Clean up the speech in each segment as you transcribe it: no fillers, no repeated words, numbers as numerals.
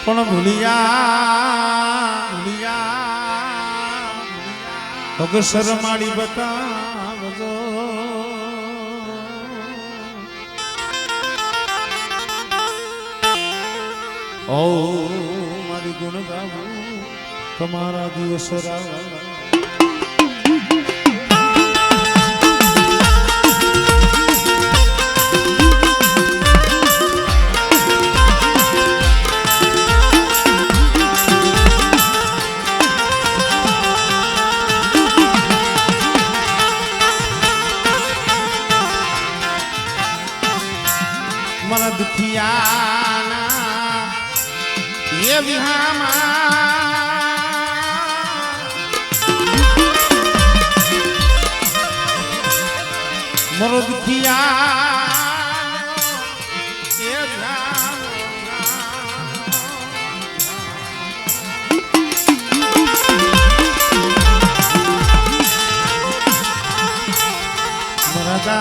પણ ભૂલિયા અગસર માડી બતાવજો ઓ મારી ગુણ ગાવું તમારા દિવસ मन दुखियाना ये मरो दुखिया ये मरदा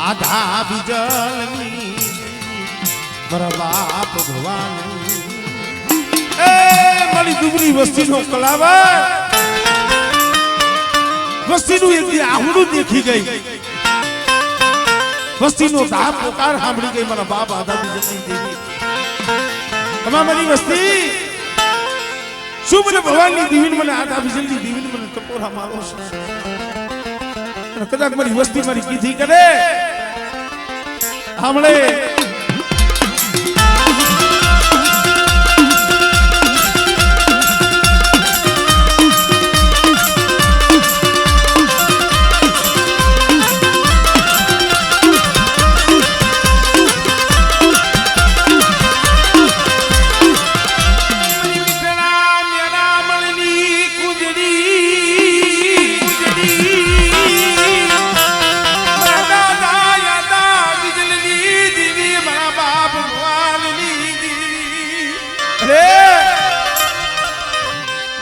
आधा बिजलनी મારા બાપ ભગવાન એ મારી દુબળી વસ્તીનો કલાવા વસ્તીનું એક આહુડું દેખી ગઈ વસ્તીનો ધાપ પોકાર સાંભળી ગઈ મારા બાપ આધા બીજલની દેવી તમારી વસ્તી શું મને ભગવાનની દેવીને મને આધા બીજલની દેવીને મને ટપોરા મારો છે કદાચ મારી વસ્તી મારી કીધી કરે हमले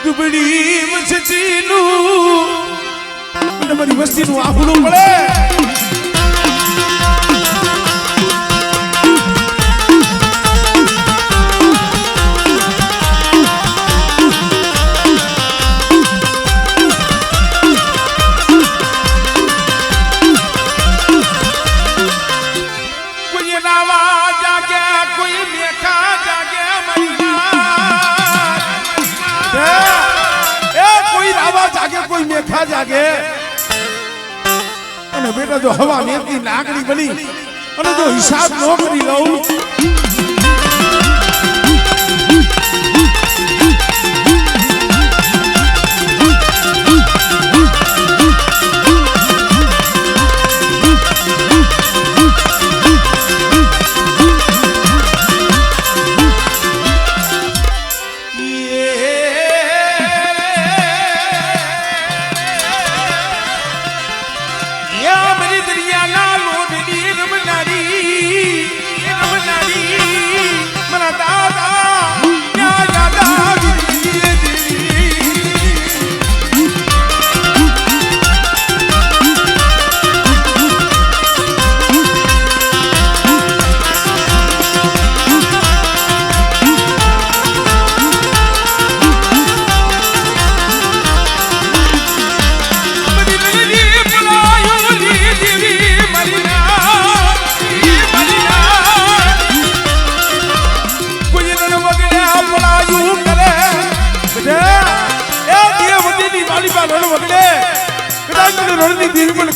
दुबड़ी मछलीનું મારી વસ્તીનું આહુડું પડે કોઈ નાવા જાગે કોઈ મેખા જાગે जागे कोई मेखा जागे અને બેટા જો હવા મેથી નાગડી બની અને જો હિસાબ ન કરી લઉં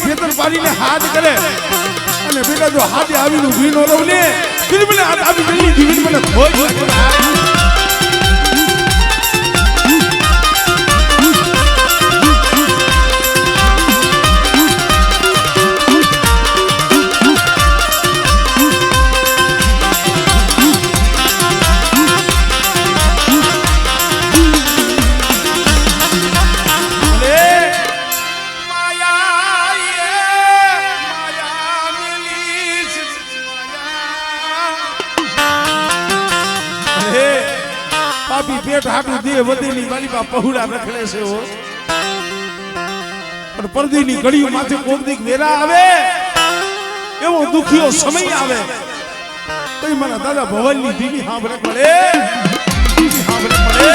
ખેતર પાડીને હાથ કરે અને બેટા જો હાથે આવીને ઉભી ન રહું ને ફિર મને હાથ આવી જલ્દી જીવીને મને ખોઈ पेट हाटू दे वदेली वाली बा पहुड़ा रखले से हो पर परदीनी घड़ीओ माथे कोक दीक वेरा आवे एवो दुखियो समय आवे તો મારા દાદા ભવનની દીવી સાંભળે પડે સાંભળે પડે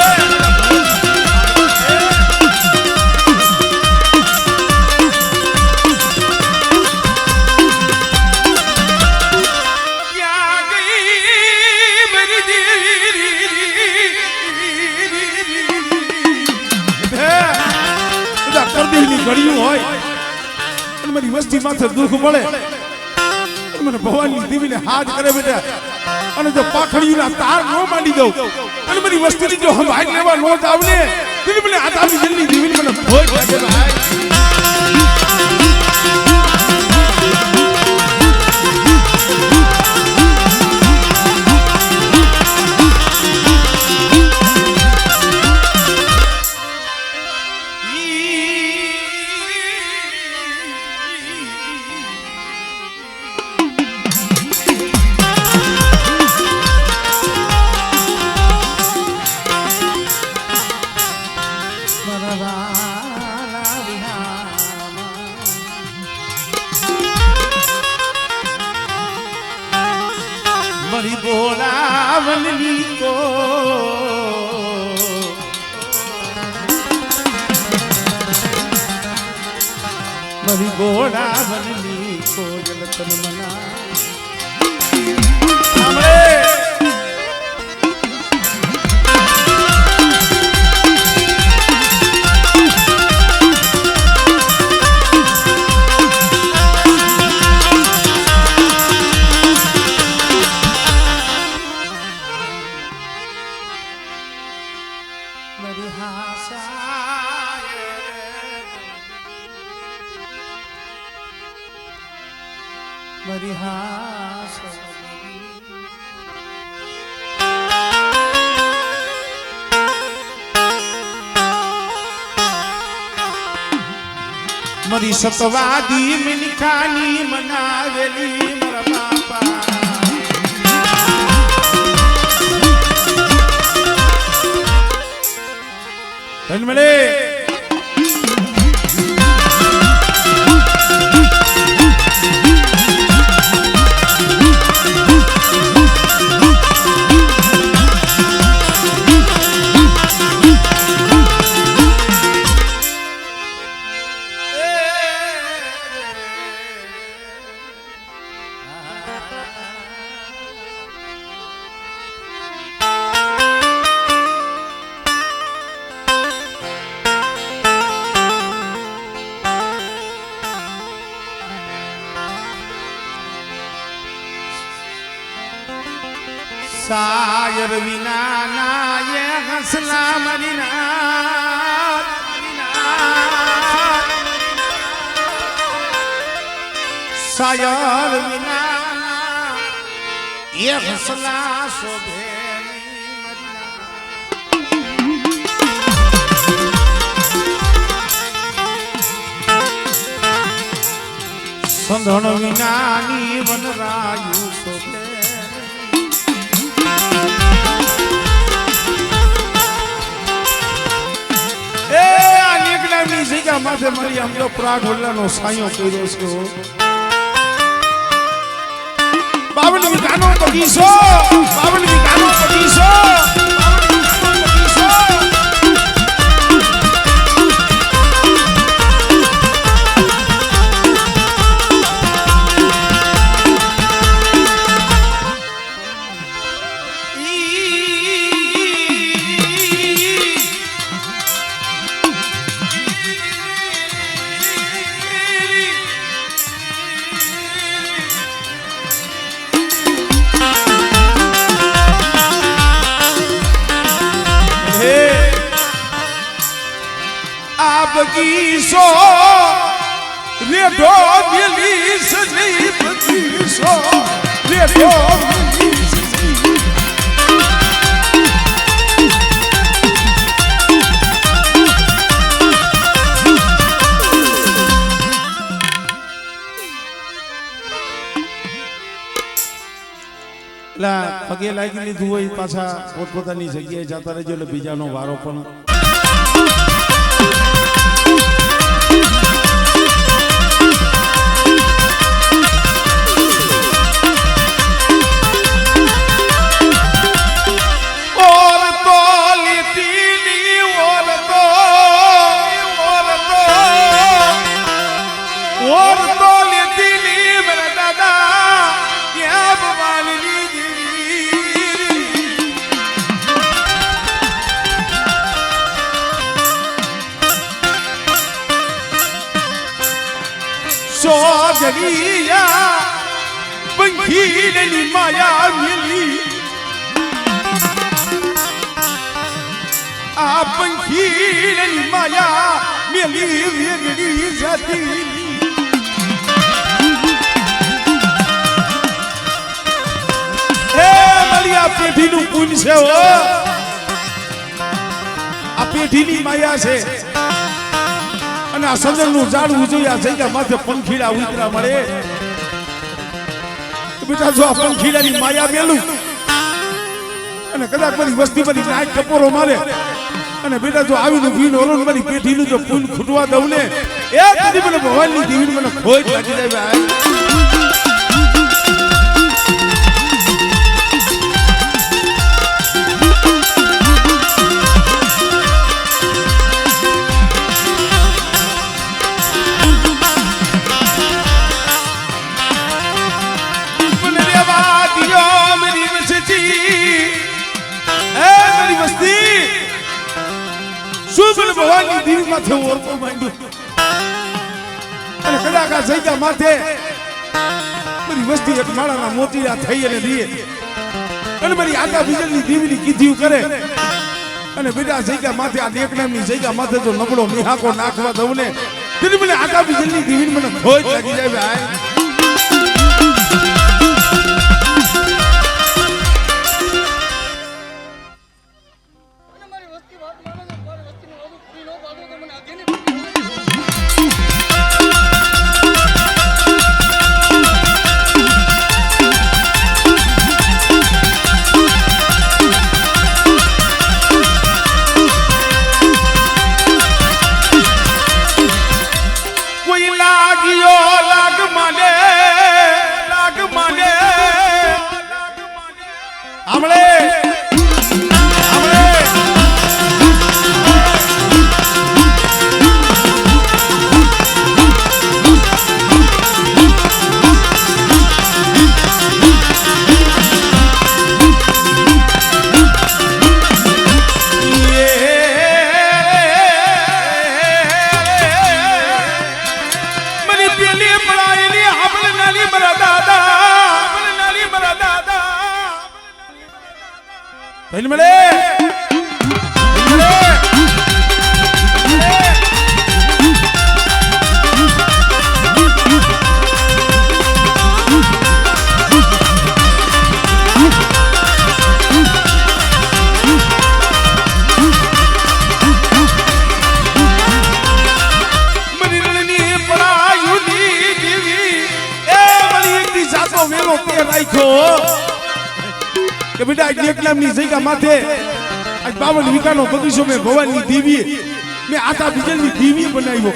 ઘડિયું હોય અને મારી વસ્તી માથે દુઃખ મળે મને ભવાની દીવીને હાથ કરે બેટા અને જો પાખડીના તાર નો માંડી દઉં અને મારી વસ્તીની જો હમ હાથ લેવા નો જાવ ને તો મને આ તારી જલ્દી દીવીને મને ભોજ લાગે ભાઈ मरी बोलावली को मरी बोलावली को जलतन मना मरी सतवादी मिनखानी मनावेली मरा बापा धनमले सायर विना नाये हसला मरीना सायर विना ये हसला शोभे संधन विनानी वनरायु शोभे जगह माथे मारी हम जो प्राग होल्लानो सायो कर्यो छो बावन विकानो बगीचो बावन विकानो बगीचो बगीचो रेडो दिली सजी बगीचो रेडो ला पगे लागी लीधुं होय पाछा पोतपोतानी जग्याए जता रहेजो એટલે બીજાનો વારો પણ ઓર તો લેતી લી મારા દાદા ક્યાં ભવાની સોગરિયા પંખીની માયા મિલી આ પંખીની માયા મિલી વેગડી જતી હે મલિયા પેઢીનું પુન છે હો આ પેઢીની માયા છે અને આ સજનનું ઝાડવું જોઈએ આ જગ્યા માથે પંખીડા ઉતરા મળે બેટા જો આ પંખીડાની માયા મેલું અને કદાચ મારી વસ્તી બધી નાક ટપોરો મારે અને બેટા જો આવીને ભીન ઓલું મારી પેઢીનું જો પૂન ખૂટવા દઉં ને એ કદી મને ભગવાનની દેવીને મને ખોજ લાગી જાય ભાઈ ભગવાનની દેવી માથે ઓરતો માંડ્યો અને કદાચ આ જગ્યા માથે મારી વસ્તી એક માળાના મોતીડા થઈ અને દીએ અને મારી આકા બીજલની દેવીની કીધું કરે અને બેટા જગ્યા માથે આ દેખનામની જગ્યા માથે જો નબળો નિહાકો નાખવા દઉં ને તેની મને આકા બીજલની દેવીને મને ખોજ લાગી જાય ભાઈ કે બેટા એકલામની જગ્યા માથે આજ 52 વીઘાનો બગીચો મેં ભગવાનની દેવી મેં આતા બીજલની દેવી બનાવ્યો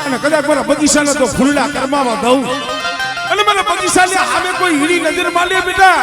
અને કદાચ મારા બગીચાને તો ફૂલડા કરમાવા દઉં અને મારા બગીચાને સામે કોઈ હીરી નજર માલે બેટા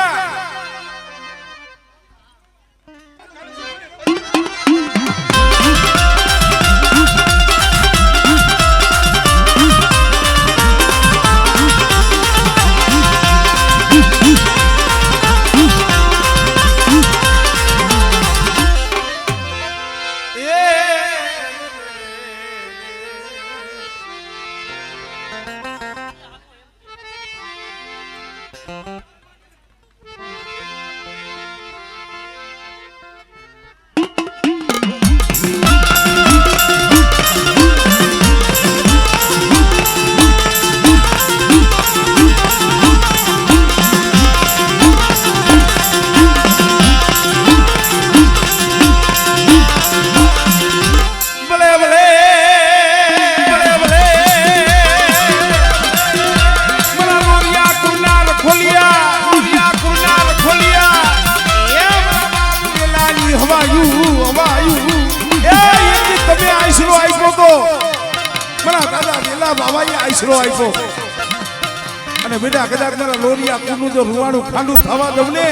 અને બેટા કદાચ મારા લોરિયા કુનું જો રૂવાણું ખાંડું થવા દઉં ને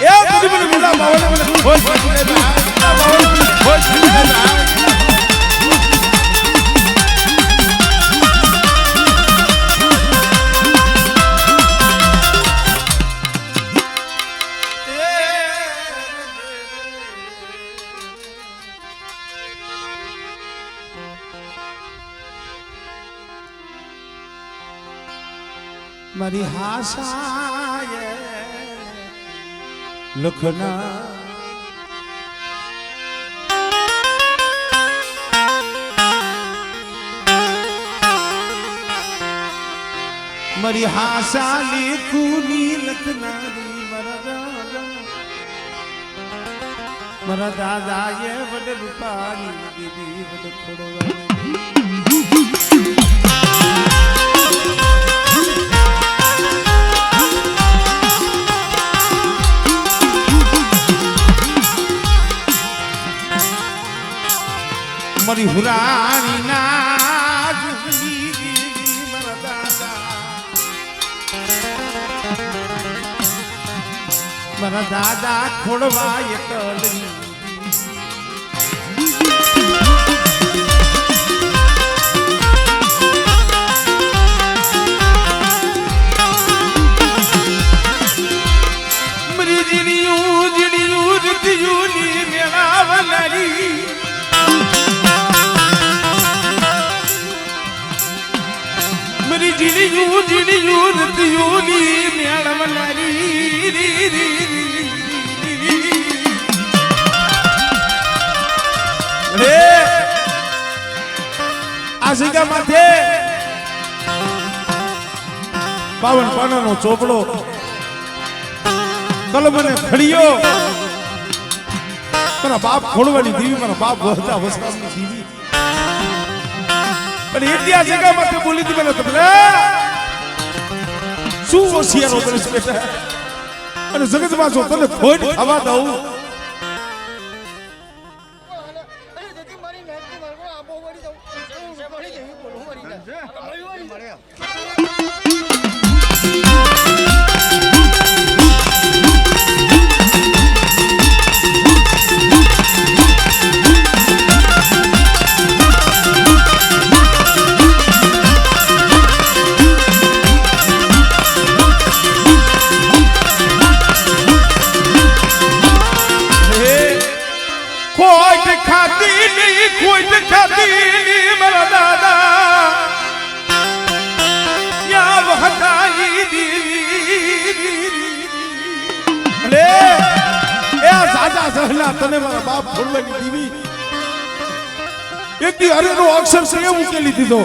એ બધી મને બેટા બાવાને મને ખોજ પડી જાય મારી હાસાએ લખના મારી હાસા લેખુની લખનારી મારા દાદાએ વડ રૂપાની દીદી વડ ખોડવાની મારી હુરાની ના જુગલી મારા દાદા ખોડવા એકલી મરીજીયું જીડિયું રતિયુની મેળાવનારી જીડિયું રતિયુની મેળાવનારી આ જગ્યા માથે 52 પાનાનો ચોપડો કલમ અને ખડીયો મારા બાપ ખોડવાની દેવી મારા બાપ વહતા વસરામની દેવી પણ એટલી જગ્યા માથે બોલી હતી મને તમને શું હોશિયારો બનીશ બેટા અને જગતમાં જો તને ભોજ ખાવા દઉં તને મારા બાપ ખોડવાની દીવી એક દી હરેનો અક્ષર છે એવું કેલી દીધો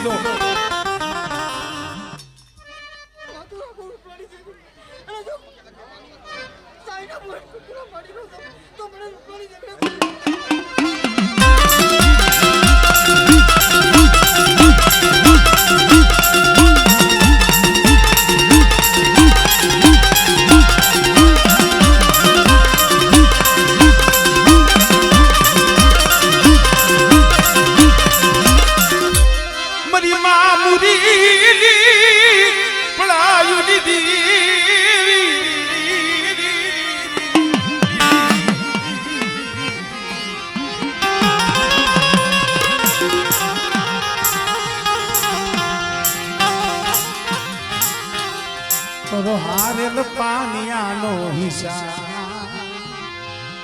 હારેલ પાણીયાનો હિસાબ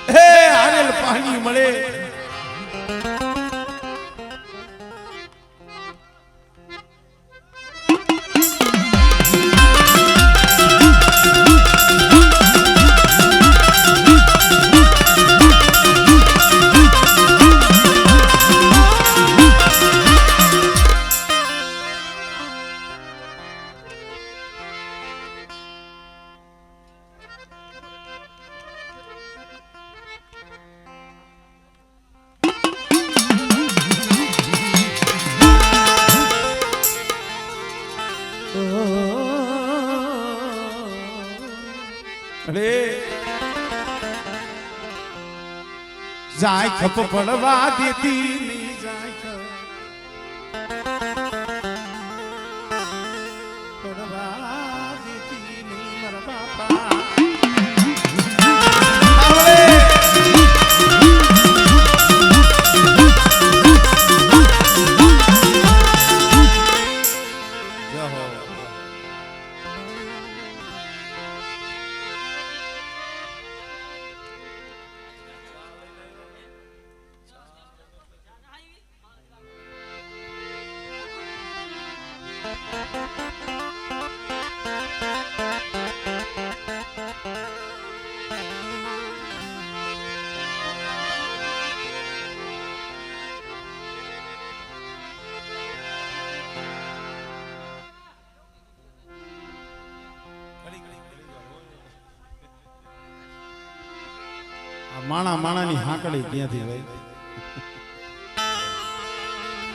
હે હારેલ પાણી મળે જાય ખપ પડવા દેતી નહીં જાય પડવા દેતી નહીં મારા બાપા માણા માણાની હાંકડી ક્યાંથી હોય